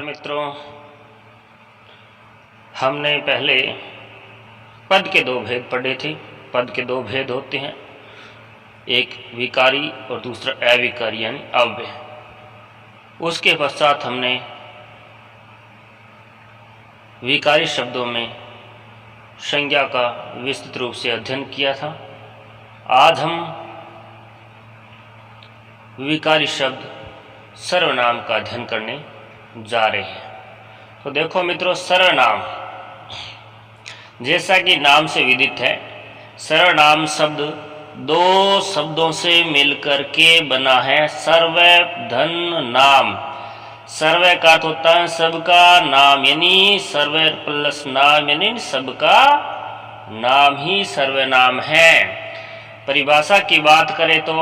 नमस्कार मित्रों, हमने पहले पद के दो भेद पढ़े थे। पद के दो भेद होते हैं, एक विकारी और दूसरा अविकारी यानी अव्यय। उसके पश्चात हमने विकारी शब्दों में संज्ञा का विस्तृत रूप से अध्ययन किया था। आज हम विकारी शब्द सर्वनाम का अध्ययन करने जा रहे हैं। तो देखो मित्रों, सर्वनाम जैसा कि नाम से विदित है, सर्वनाम शब्द दो शब्दों से मिलकर के बना है। सर्व धन नाम। सर्व का अर्थ होता है सबका नाम, यानी सर्व प्लस नाम यानी सबका नाम ही सर्वनाम है। परिभाषा की बात करें तो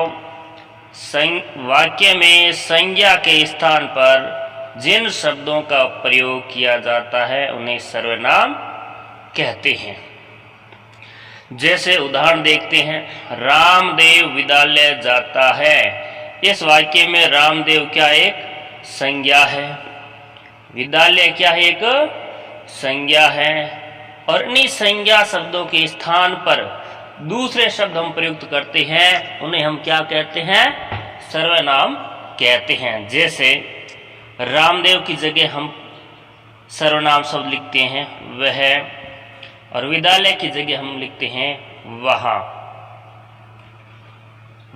वाक्य में संज्ञा के स्थान पर जिन शब्दों का प्रयोग किया जाता है उन्हें सर्वनाम कहते हैं। जैसे उदाहरण देखते हैं, रामदेव विद्यालय जाता है। इस वाक्य में रामदेव क्या एक संज्ञा है, विद्यालय क्या है एक संज्ञा है, और इन्हीं संज्ञा शब्दों के स्थान पर दूसरे शब्द हम प्रयुक्त करते हैं, उन्हें हम क्या कहते हैं? सर्वनाम कहते हैं। जैसे रामदेव की जगह हम सर्वनाम शब्द लिखते हैं वह, और विद्यालय की जगह हम लिखते हैं वहाँ।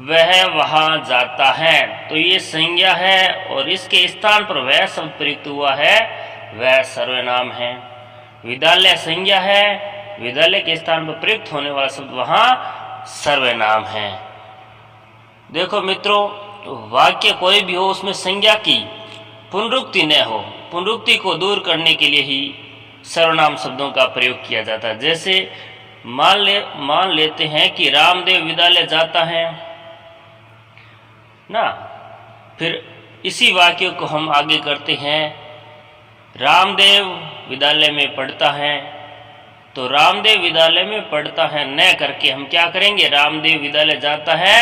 वह वहाँ जाता है, तो ये संज्ञा है और इसके स्थान पर वह शब्द प्रयुक्त हुआ है, वह सर्वनाम है। विद्यालय संज्ञा है, विद्यालय के स्थान पर प्रयुक्त होने वाला शब्द वहाँ सर्वनाम है। देखो मित्रों, वाक्य कोई भी हो उसमें संज्ञा की पुनरुक्ति न हो, पुनरुक्ति को दूर करने के लिए ही सर्वनाम शब्दों का प्रयोग किया जाता है। जैसे मान लेते हैं कि रामदेव विद्यालय जाता है ना, फिर इसी वाक्य को हम आगे करते हैं, रामदेव विद्यालय में पढ़ता है। तो रामदेव विद्यालय में पढ़ता है न करके हम क्या करेंगे? रामदेव विद्यालय जाता है,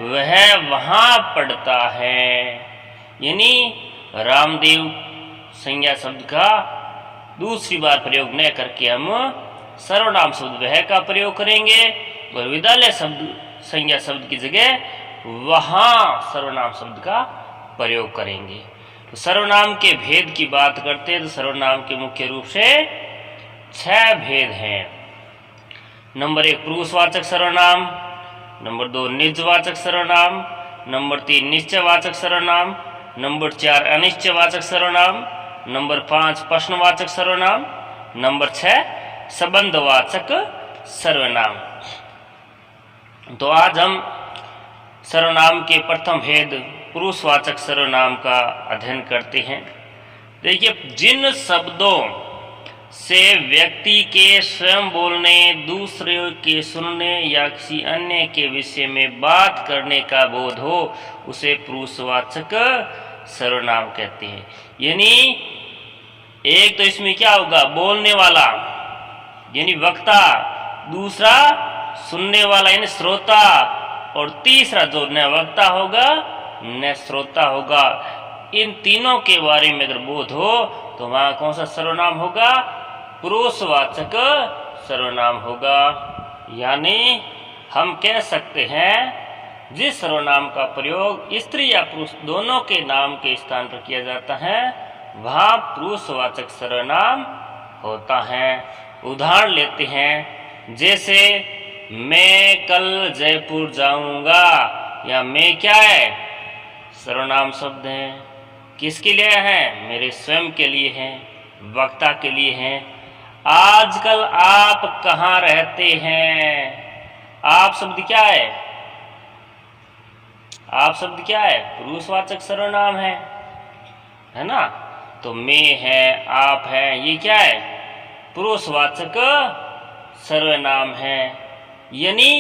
वह वहाँ पढ़ता है, यानी रामदेव संज्ञा शब्द का दूसरी बार प्रयोग न करके हम सर्वनाम शब्द वह का प्रयोग करेंगे, और विद्यालय शब्द संज्ञा शब्द की जगह वहाँ सर्वनाम शब्द का प्रयोग करेंगे। तो सर्वनाम के भेद की बात करते हैं तो सर्वनाम के मुख्य रूप से 6 भेद हैं। नंबर 1 पुरुषवाचक सर्वनाम, नंबर 2 निजवाचक सर्वनाम, नंबर 3 निश्चयवाचक सर्वनाम, नंबर 4 अनिश्चयवाचक सर्वनाम, नंबर 5 प्रश्नवाचक सर्वनाम, नंबर 6 संबंधवाचक सर्वनाम। तो आज हम सर्वनाम के प्रथम भेद पुरुषवाचक सर्वनाम का अध्ययन करते हैं। देखिए, जिन शब्दों से व्यक्ति के स्वयं बोलने, दूसरे के सुनने या किसी अन्य के विषय में बात करने का बोध हो उसे पुरुषवाचक सर्वनाम कहते हैं। यानी एक तो इसमें क्या होगा? बोलने वाला यानी वक्ता, दूसरा सुनने वाला यानी श्रोता, और तीसरा जो न वक्ता होगा न श्रोता होगा। इन तीनों के बारे में अगर बोध हो तो वहां कौन सा सर्वनाम होगा? पुरुषवाचक सर्वनाम होगा। यानी हम कह सकते हैं जिस सर्वनाम का प्रयोग स्त्री या पुरुष दोनों के नाम के स्थान पर किया जाता है वहाँ पुरुषवाचक सर्वनाम होता है। उदाहरण लेते हैं, जैसे मैं कल जयपुर जाऊंगा, या मैं क्या है? सर्वनाम शब्द है। किसके लिए है? मेरे स्वयं के लिए है, वक्ता के लिए है। आजकल आप कहाँ रहते हैं? आप शब्द क्या है? आप शब्द क्या है? पुरुषवाचक सर्वनाम है ना। तो मैं है, आप है, ये क्या है? पुरुषवाचक सर्वनाम है। यानी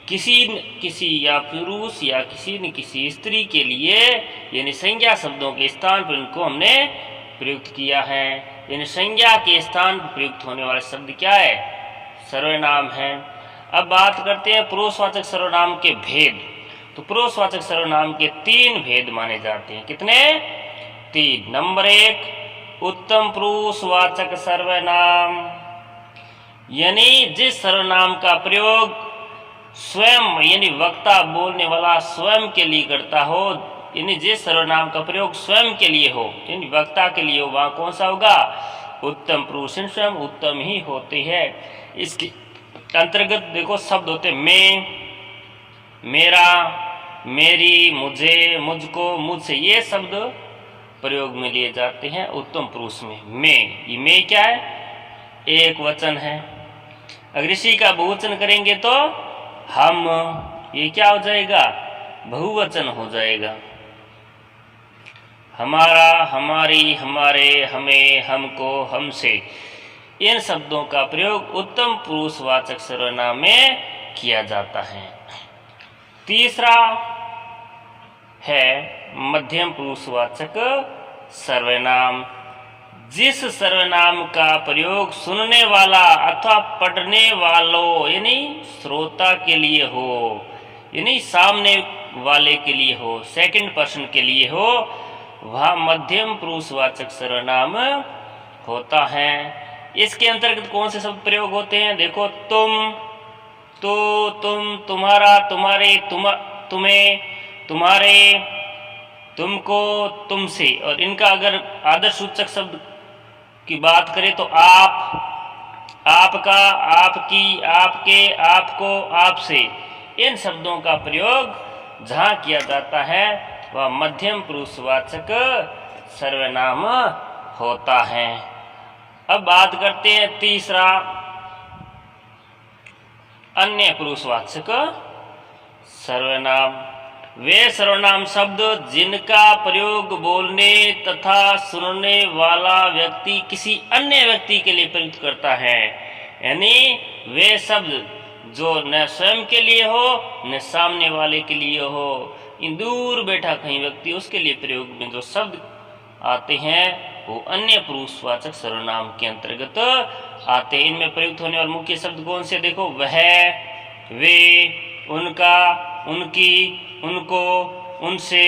किसी या पुरुष या किसी न किसी स्त्री के लिए, यानी संज्ञा शब्दों के स्थान पर इनको हमने प्रयुक्त किया है। यानी संज्ञा के स्थान पर प्रयुक्त होने वाला शब्द क्या है? सर्वनाम है। अब बात करते हैं पुरुषवाचक सर्वनाम के भेद। तो पुरुषवाचक सर्वनाम के 3 भेद माने जाते हैं। कितने? 3 नंबर 1 उत्तम पुरुषवाचक सर्वनाम, यानी जिस सर्वनाम का प्रयोग स्वयं यानी वक्ता बोलने वाला स्वयं के लिए करता हो, यानी जिस सर्वनाम का प्रयोग स्वयं के लिए हो यानी वक्ता के लिए हो, वहां कौन सा होगा? उत्तम पुरुष। स्वयं उत्तम ही होते हैं। इसके अंतर्गत देखो शब्द होते मैं, मेरा, मेरी, मुझे, मुझको, मुझसे, ये शब्द प्रयोग में लिए जाते हैं उत्तम पुरुष में। मैं, ये मैं क्या है? एक वचन है। अगर इसी का बहुवचन करेंगे तो हम, ये क्या हो जाएगा? बहुवचन हो जाएगा। हमारा, हमारी, हमारे, हमें, हमको, हमसे, इन शब्दों का प्रयोग उत्तम पुरुषवाचक सर्वनाम में किया जाता है। तीसरा है मध्यम पुरुषवाचक सर्वनाम, जिस सर्वनाम का प्रयोग सुनने वाला अथवा पढ़ने वालों यानी श्रोता के लिए हो, यानी सामने वाले के लिए हो, सेकंड पर्सन के लिए हो, वह मध्यम पुरुषवाचक सर्वनाम होता है। इसके अंतर्गत कौन से शब्द प्रयोग होते हैं? देखो तुम, तो, तुम, तुम्हारा, तुम्हारे, तुम्हें, तुम्हारे, तुमको, तुमसे। और इनका अगर आदर्श सूचक शब्द की बात करें तो आप, आपका, आपकी, आपके, आपको, आपसे, इन शब्दों का प्रयोग जहां किया जाता है वह मध्यम पुरुषवाचक सर्वनाम होता है। अब बात करते हैं तीसरा अन्य पुरुषवाचक सर्वनाम, वे सर्वनाम शब्द जिनका प्रयोग बोलने तथा सुनने वाला व्यक्ति किसी अन्य व्यक्ति के लिए प्रयुक्त करता है, यानी वे शब्द जो न स्वयं के लिए हो न सामने वाले के लिए हो, इन दूर बैठा कहीं व्यक्ति उसके लिए प्रयोग में जो शब्द आते हैं वो अन्य पुरुषवाचक सर्वनाम के अंतर्गत आते हैं। इनमें प्रयुक्त होने वाले मुख्य शब्द कौन से? देखो वह, वे, उनका, उनकी, उनको, उनसे,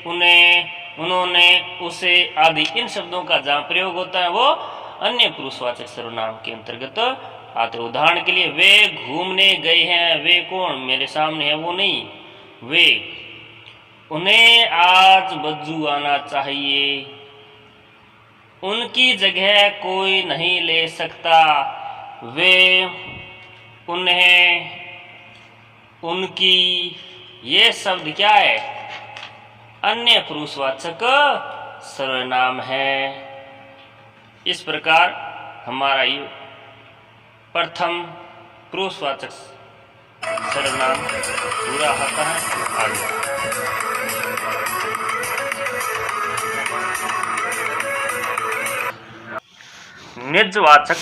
उन्हें, उन्होंने, उसे आदि, इन शब्दों का जहां प्रयोग होता है वो अन्य पुरुषवाचक सर्वनाम के अंतर्गत आते। उदाहरण के लिए वे घूमने गए हैं, वे कौन? मेरे सामने है वो नहीं, वे। उन्हें आज बज्जू आना चाहिए, उनकी जगह कोई नहीं ले सकता, वे, उन्हें, उनकी, ये शब्द क्या है? अन्य पुरुषवाचक सर्वनाम है। इस प्रकार हमारा ये प्रथम पुरुषवाचक सर्वनाम पूरा होता है। आगे निजवाचक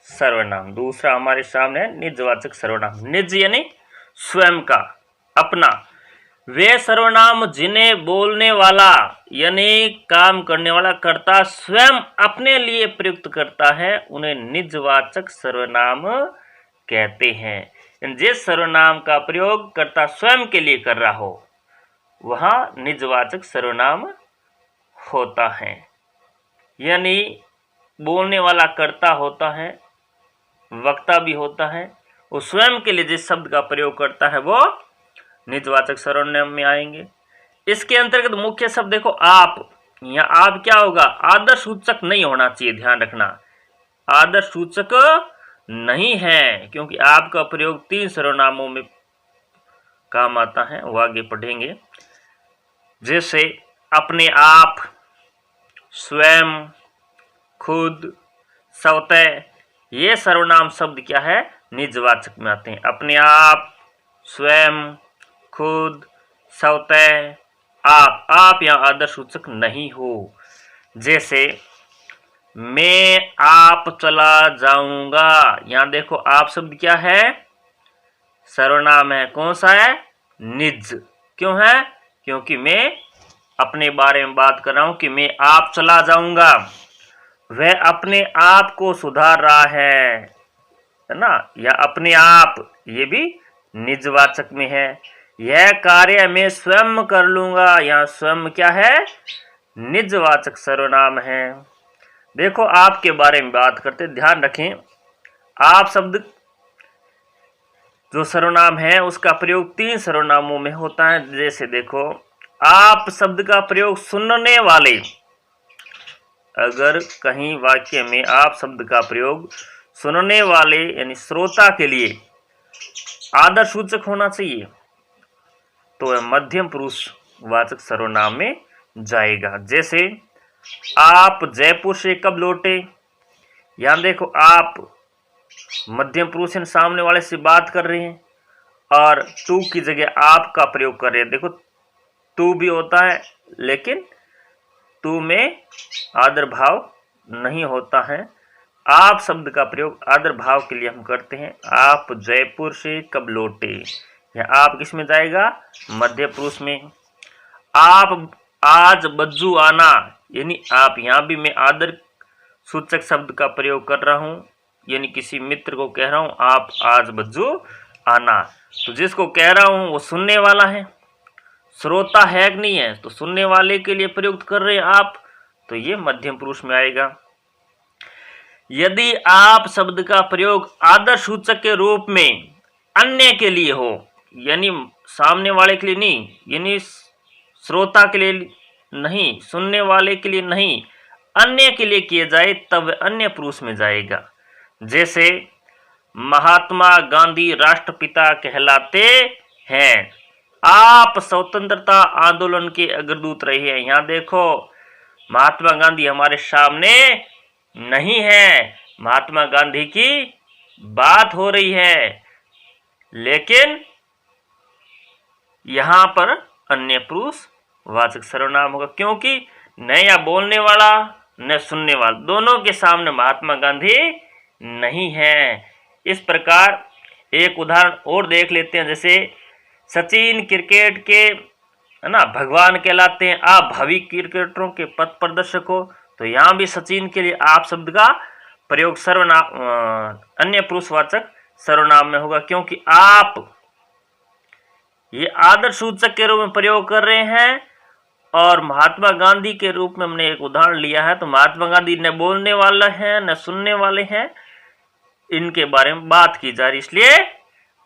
सर्वनाम, दूसरा हमारे सामने है निजवाचक सर्वनाम। निज यानी स्वयं का, अपना। वे सर्वनाम जिन्हें बोलने वाला यानी काम करने वाला कर्ता स्वयं अपने लिए प्रयुक्त करता है उन्हें निजवाचक सर्वनाम कहते हैं। जिस सर्वनाम का प्रयोग कर्ता स्वयं के लिए कर रहा हो वह निजवाचक सर्वनाम होता है, यानी बोलने वाला कर्ता होता है, वक्ता भी होता है, वो स्वयं के लिए जिस शब्द का प्रयोग करता है वो निजवाचक सर्वनाम में आएंगे। इसके अंतर्गत मुख्य शब्द देखो आप, यहाँ आप क्या होगा? आदर्श सूचक नहीं होना चाहिए, ध्यान रखना आदर्श सूचक नहीं है, क्योंकि आपका प्रयोग 3 सर्वनामों में काम आता है, वो आगे पढ़ेंगे। जैसे अपने आप, स्वयं, खुद, स्वतः, ये सर्वनाम शब्द क्या है? निजवाचक में आते हैं। अपने आप, स्वयं, खुद, स्वतः, आप यहाँ आदर्श सूचक नहीं हो। जैसे मैं आप चला जाऊंगा, यहाँ देखो आप शब्द क्या है? सर्वनाम है। कौन सा है? निज। क्यों है? क्योंकि मैं अपने बारे में बात कर रहा हूं कि मैं आप चला जाऊंगा। वह अपने आप को सुधार रहा है ना, या अपने आप, ये भी निजवाचक में है। यह कार्य मैं स्वयं कर लूंगा, यहाँ स्वयं क्या है? निजवाचक सर्वनाम है। देखो आपके बारे में बात करते, ध्यान रखें आप शब्द जो सर्वनाम है उसका प्रयोग 3 सर्वनामों में होता है। जैसे देखो आप शब्द का प्रयोग सुनने वाले, अगर कहीं वाक्य में आप शब्द का प्रयोग सुनने वाले यानी श्रोता के लिए आदर सूचक होना चाहिए तो वह मध्यम पुरुष वाचक सर्वनाम में जाएगा। जैसे आप जयपुर से कब लौटे, यहां देखो आप मध्यम पुरुष सामने वाले से बात कर रहे हैं और तू की जगह आप का प्रयोग कर रहे हैं। देखो तू भी होता है लेकिन तू में आदर भाव नहीं होता है। आप शब्द का प्रयोग आदर भाव के लिए हम करते हैं। आप जयपुर से कब लौटे, या आप किस में जाएगा, मध्य पुरुष में। आप आज बज्जू आना, यानी आप, यहाँ भी मैं आदर सूचक शब्द का प्रयोग कर रहा हूँ, यानी किसी मित्र को कह रहा हूँ आप आज बज्जू आना। तो जिसको कह रहा हूँ वो सुनने वाला है, श्रोता है कि नहीं है, तो सुनने वाले के लिए प्रयुक्त कर रहे हैं आप, तो ये मध्यम पुरुष में आएगा। यदि आप शब्द का प्रयोग आदर सूचक के रूप में अन्य के लिए हो, यानी सामने वाले के लिए नहीं, यानी श्रोता के लिए नहीं, सुनने वाले के लिए नहीं, अन्य के लिए किए जाए तब अन्य पुरुष में जाएगा। जैसे महात्मा गांधी राष्ट्रपिता कहलाते हैं, आप स्वतंत्रता आंदोलन के अग्रदूत रहे हैं। यहाँ देखो महात्मा गांधी हमारे सामने नहीं है, महात्मा गांधी की बात हो रही है, लेकिन यहाँ पर अन्य पुरुष वाचक सर्वनाम होगा, क्योंकि न या बोलने वाला न सुनने वाला, दोनों के सामने महात्मा गांधी नहीं है। इस प्रकार एक उदाहरण और देख लेते हैं। जैसे सचिन क्रिकेट के है ना भगवान कहलाते हैं, आप भावी क्रिकेटरों के पथ प्रदर्शक हो, तो यहाँ भी सचिन के लिए आप शब्द का प्रयोग सर्वनाम अन्य पुरुषवाचक सर्वनाम में होगा, क्योंकि आप ये आदर सूचक के रूप में प्रयोग कर रहे हैं। और महात्मा गांधी के रूप में हमने एक उदाहरण लिया है, तो महात्मा गांधी न बोलने वाला है न सुनने वाले हैं, इनके बारे में बात की जा रही, इसलिए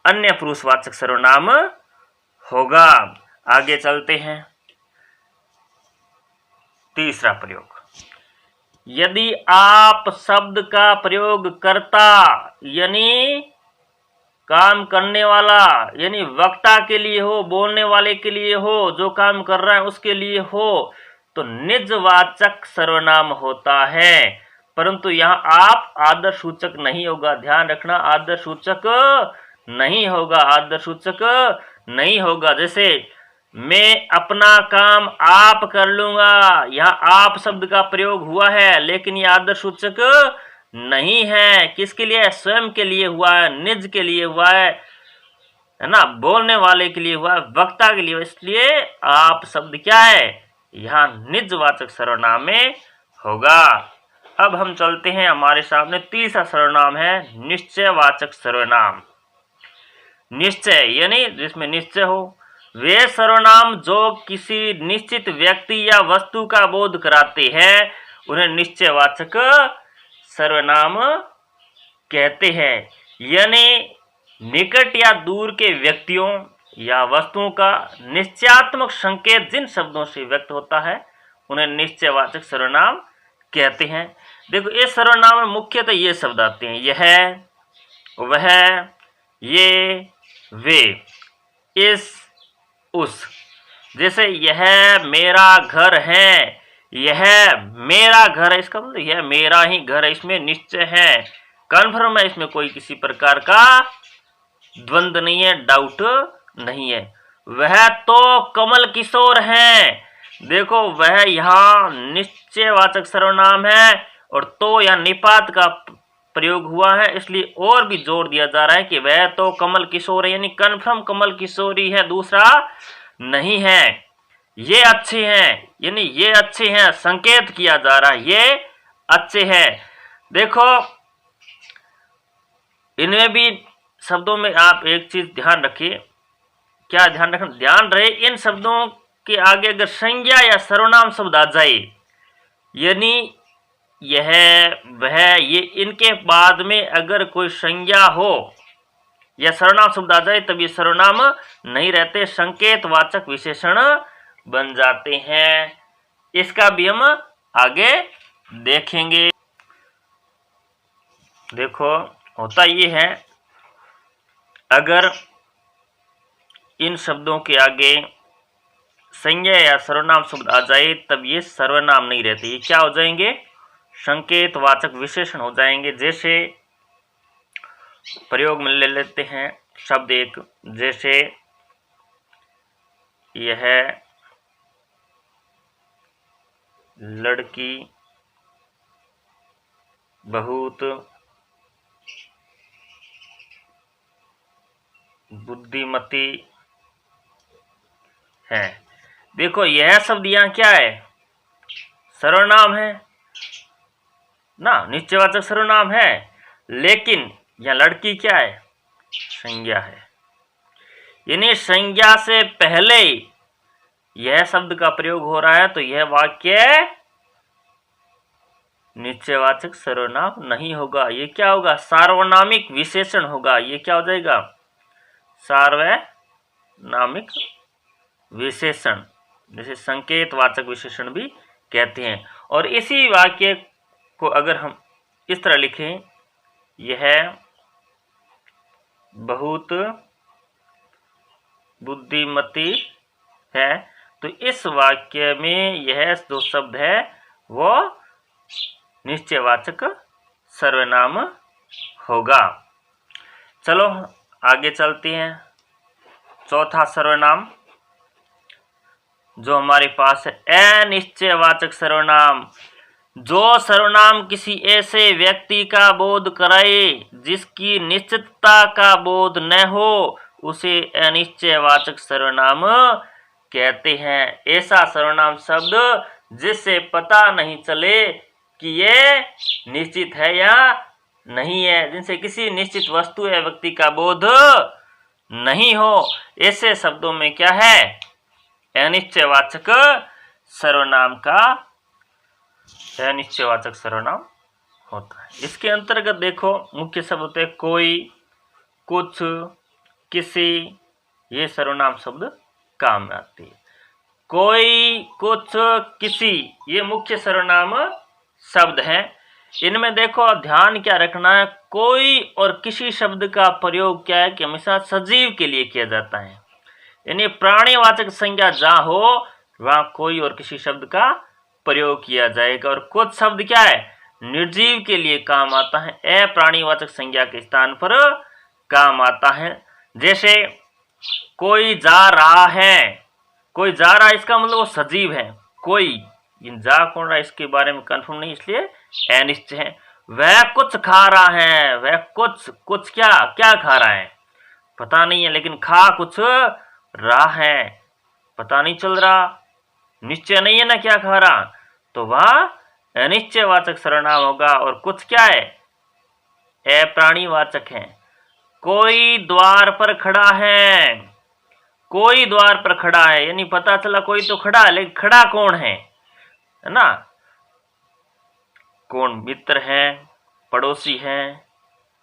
अन्य पुरुषवाचक सर्वनाम होगा। आगे चलते हैं। तीसरा प्रयोग, यदि आप शब्द का प्रयोग करता यानी काम करने वाला, यानी वक्ता के लिए हो, बोलने वाले के लिए हो, जो काम कर रहा है उसके लिए हो, तो निजवाचक सर्वनाम होता है। परंतु यहाँ आप आदर सूचक नहीं होगा, ध्यान रखना, आदर सूचक नहीं होगा, आदर सूचक नहीं होगा। जैसे मैं अपना काम आप कर लूंगा, यहाँ आप शब्द का प्रयोग हुआ है लेकिन ये आदर सूचक नहीं है। किसके लिए, स्वयं के लिए हुआ है, निज के लिए हुआ है ना, बोलने वाले के लिए हुआ है, वक्ता के लिए, इसलिए आप शब्द क्या है, यहाँ निजवाचक सर्वनाम में होगा। अब हम चलते हैं, हमारे सामने तीसरा सर्वनाम है निश्चयवाचक सर्वनाम। निश्चय यानी जिसमें निश्चय हो, वे सर्वनाम जो किसी निश्चित व्यक्ति या वस्तु का बोध कराते हैं उन्हें निश्चयवाचक सर्वनाम कहते हैं। यानी निकट या दूर के व्यक्तियों या वस्तुओं का निश्चयात्मक संकेत जिन शब्दों से व्यक्त होता है उन्हें निश्चयवाचक सर्वनाम कहते हैं। देखो इस सर्वनाम में मुख्यतः ये शब्द आते हैं, यह, वह, ये, वे, इस, उस। जैसे यह मेरा घर है, यह मेरा घर है, इसका मतलब यह मेरा ही घर है, इसमें निश्चय है, कन्फर्म है, इसमें कोई किसी प्रकार का द्वंद्व नहीं है, डाउट नहीं है। वह तो कमल किशोर है, देखो वह यहाँ निश्चयवाचक सर्वनाम है और तो या निपात का प्रयोग हुआ है, इसलिए और भी जोर दिया जा रहा है कि वह तो कमल किशोर है, यानी कन्फर्म कमल किशोरी है, दूसरा नहीं है। ये अच्छे हैं, यानी ये अच्छे हैं, संकेत किया जा रहा है ये अच्छे हैं। देखो इनमें भी शब्दों में आप एक चीज ध्यान रखिए, क्या ध्यान रखना, ध्यान रहे इन शब्दों के आगे अगर संज्ञा या सर्वनाम शब्द आ जाए, यानी यह वह ये इनके बाद में अगर कोई संज्ञा हो या सर्वनाम शब्द आ जाए तब ये सर्वनाम नहीं रहते, संकेतवाचक विशेषण बन जाते हैं। इसका भी हम आगे देखेंगे। देखो होता ये है, अगर इन शब्दों के आगे संज्ञा या सर्वनाम शब्द आ जाए तब ये सर्वनाम नहीं रहते, ये क्या हो जाएंगे, संकेतवाचक विशेषण हो जाएंगे। जैसे प्रयोग में ले लेते हैं शब्द एक, जैसे यह लड़की बहुत बुद्धिमती है। देखो यह शब्द यहाँ क्या है, सर्वनाम है ना, निश्चयवाचक सर्वनाम है, लेकिन यह लड़की क्या है, संज्ञा है। यानी संज्ञा से पहले यह शब्द का प्रयोग हो रहा है तो यह वाक्य निश्चयवाचक सर्वनाम नहीं होगा, ये क्या होगा, सार्वनामिक विशेषण होगा। ये क्या हो जाएगा, सार्वनामिक विशेषण, जैसे संकेतवाचक विशेषण भी कहते हैं। और इसी वाक्य को अगर हम इस तरह लिखें, यह बहुत बुद्धिमती है, तो इस वाक्य में यह जो शब्द है वो निश्चयवाचक सर्वनाम होगा। चलो आगे चलते हैं। चौथा सर्वनाम जो हमारे पास है, अनिश्चयवाचक सर्वनाम। जो सर्वनाम किसी ऐसे व्यक्ति का बोध कराए जिसकी निश्चितता का बोध न हो उसे अनिश्चयवाचक सर्वनाम कहते हैं। ऐसा सर्वनाम शब्द जिससे पता नहीं चले कि ये निश्चित है या नहीं है, जिनसे किसी निश्चित वस्तु या व्यक्ति का बोध नहीं हो, ऐसे शब्दों में क्या है, अनिश्चयवाचक सर्वनाम का अनिश्चयवाचक सर्वनाम होता है। इसके अंतर्गत देखो मुख्य शब्द होते हैं कोई, कुछ, किसी, ये सर्वनाम शब्द काम में आती है। कोई, कुछ, किसी, ये मुख्य सर्वनाम शब्द हैं। इनमें देखो ध्यान क्या रखना है, कोई और किसी शब्द का प्रयोग क्या है कि हमेशा सजीव के लिए किया जाता है, यानी प्राणीवाचक संज्ञा जहां हो वहां कोई और किसी शब्द का प्रयोग किया जाएगा। और कुछ शब्द क्या है, निर्जीव के लिए काम आता है, अप्राणीवाचक संज्ञा के स्थान पर काम आता है। जैसे कोई जा रहा है, कोई जा रहा है इसका मतलब वो सजीव है। कोई जा कौन रहा है इसके बारे में कंफर्म नहीं, इसलिए अनिश्चय है। वह कुछ खा रहा है, वह कुछ क्या क्या खा रहा है पता नहीं है, लेकिन खा कुछ रहा है, पता नहीं चल रहा, निश्चय नहीं है ना क्या खा रहा, तो वह अनिश्चयवाचक सर्वनाम होगा। और कुछ क्या है, अप्राणीवाचक है। कोई द्वार पर खड़ा है, कोई द्वार पर खड़ा है, यानी पता चला कोई तो खड़ा है, लेकिन खड़ा कौन है ना, कौन, मित्र है, पड़ोसी है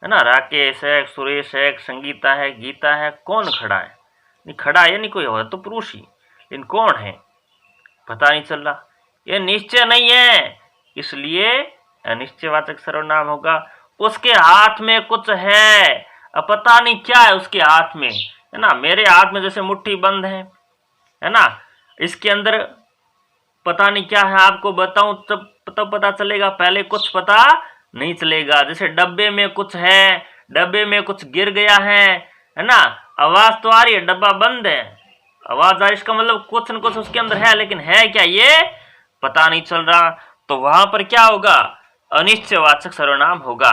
ना, राकेश है, सुरेश है, संगीता है, गीता है, कौन खड़ा है, नहीं खड़ा है, नहीं कोई हो तो पुरुष ही, लेकिन कौन है पता नहीं चल रहा, ये निश्चय नहीं है, इसलिए अनिश्चयवाचक सर्वनाम होगा। उसके हाथ में कुछ है, अब पता नहीं क्या है उसके हाथ में, है ना, मेरे हाथ में जैसे मुट्ठी बंद है ना, इसके अंदर पता नहीं क्या है, आपको बताऊं तब पता चलेगा, पहले कुछ पता नहीं चलेगा। जैसे डब्बे में कुछ है, डब्बे में कुछ गिर गया है ना, आवाज तो आ रही है, डब्बा बंद है, आवाज आ रही, इसका मतलब कुछ न कुछ उसके अंदर है, लेकिन है क्या ये पता नहीं चल रहा, तो वहां पर क्या होगा, अनिश्चयवाचक सर्वनाम होगा।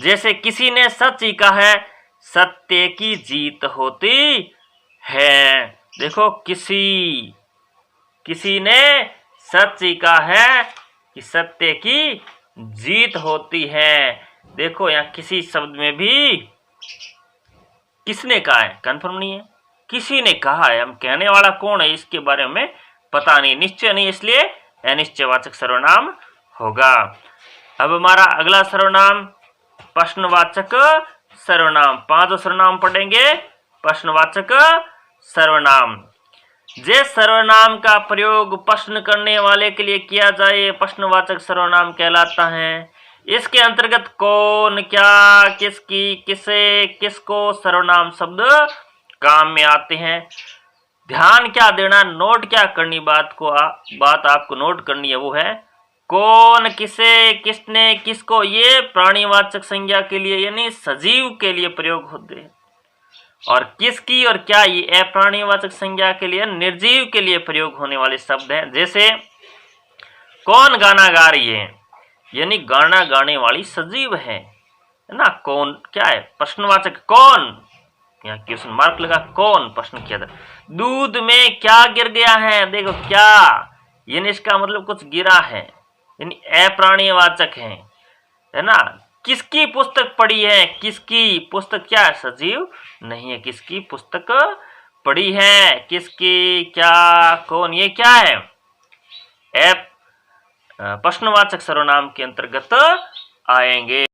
जैसे किसी ने सच ही कहा है, सत्य की जीत होती है। देखो किसी ने सच ही कहा है कि सत्य की जीत होती है। देखो यहाँ किसी शब्द में भी किसने कहा है कंफर्म नहीं है, किसी ने कहा है, हम कहने वाला कौन है इसके बारे में पता नहीं, निश्चय नहीं, इसलिए अनिश्चयवाचक सर्वनाम होगा। अब हमारा अगला सर्वनाम प्रश्नवाचक सर्वनाम। 5 सर्वनाम पढ़ेंगे प्रश्नवाचक सर्वनाम। जे सर्वनाम का प्रयोग प्रश्न करने वाले के लिए किया जाए प्रश्नवाचक सर्वनाम कहलाता है। इसके अंतर्गत कौन, क्या, किसकी, किसे, किसको सर्वनाम शब्द काम में आते हैं। ध्यान क्या देना, नोट क्या करनी, बात आपको नोट करनी है, वो है कौन, किसे, किसने, किसको, ये प्राणीवाचक संज्ञा के लिए यानी सजीव के लिए प्रयोग होते हैं, और किसकी और क्या ये अप्राणीवाचक संज्ञा के लिए निर्जीव के लिए प्रयोग होने वाले शब्द हैं। जैसे कौन गाना गा रही है, यानी गाना गाने वाली सजीव है ना। कौन क्या है, प्रश्नवाचक कौन, यहाँ क्वेश्चन मार्क लगा, कौन प्रश्न किया था। दूध में क्या गिर गया है, देखो क्या, यानी इसका मतलब कुछ गिरा है, यानी अप्राणीवाचक है ना। किसकी पुस्तक पढ़ी है, किसकी पुस्तक क्या है, सजीव नहीं है, किसकी पुस्तक पढ़ी है, किसकी, क्या, कौन, ये क्या है, प्रश्नवाचक सर्वनाम के अंतर्गत आएंगे।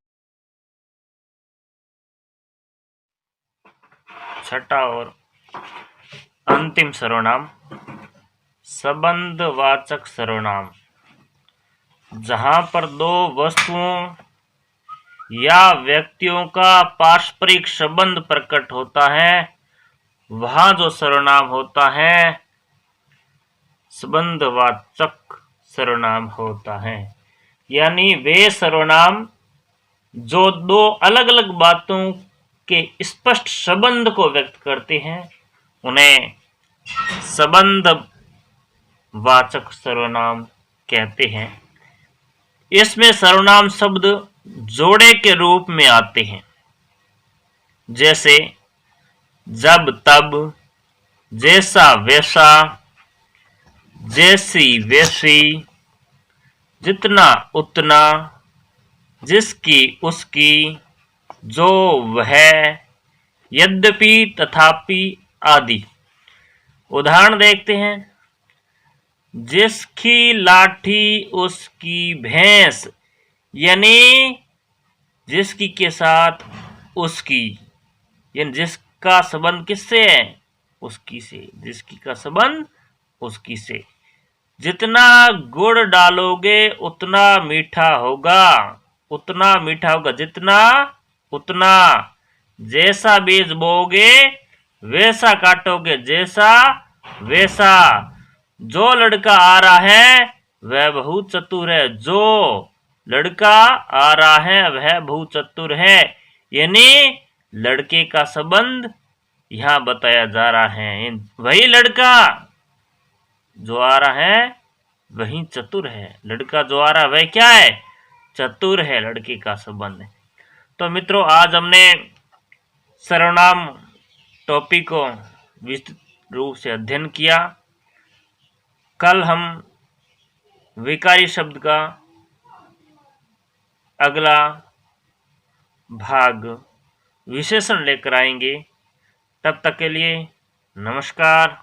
छठा और अंतिम सर्वनाम संबंधवाचक सर्वनाम। जहां पर दो वस्तुओं या व्यक्तियों का पारस्परिक संबंध प्रकट होता है, वहां जो सर्वनाम होता है संबंधवाचक सर्वनाम होता है। यानी वे सर्वनाम जो दो अलग अलग बातों के स्पष्ट संबंध को व्यक्त करते हैं, उन्हें संबंधवाचक सर्वनाम कहते हैं। इसमें सर्वनाम शब्द जोड़े के रूप में आते हैं, जैसे जब तब, जैसा वैसा, जैसी वैसी, जितना उतना, जिसकी उसकी, जो वह, यद्यपि, तथापि आदि। उदाहरण देखते हैं। जिसकी लाठी उसकी भैंस, यानी जिसकी के साथ उसकी, यानी जिसका संबंध किससे है, उसकी से, जिसकी का संबंध उसकी से। जितना गुड़ डालोगे उतना मीठा होगा, उतना मीठा होगा, जितना उतना। जैसा बीज बोओगे वैसा काटोगे, जैसा वैसा। जो लड़का आ रहा है वह बहुत चतुर है, जो लड़का आ रहा है वह बहुत चतुर है, यानी लड़के का संबंध यहाँ बताया जा रहा है। वही लड़का जो आ रहा है वही चतुर है, लड़का जो आ रहा है वह क्या है, चतुर है, लड़के का संबंध है। तो मित्रों, आज हमने सर्वनाम टॉपिक को विस्तृत रूप से अध्ययन किया। कल हम विकारी शब्द का अगला भाग विशेषण लेकर आएंगे। तब तक के लिए नमस्कार।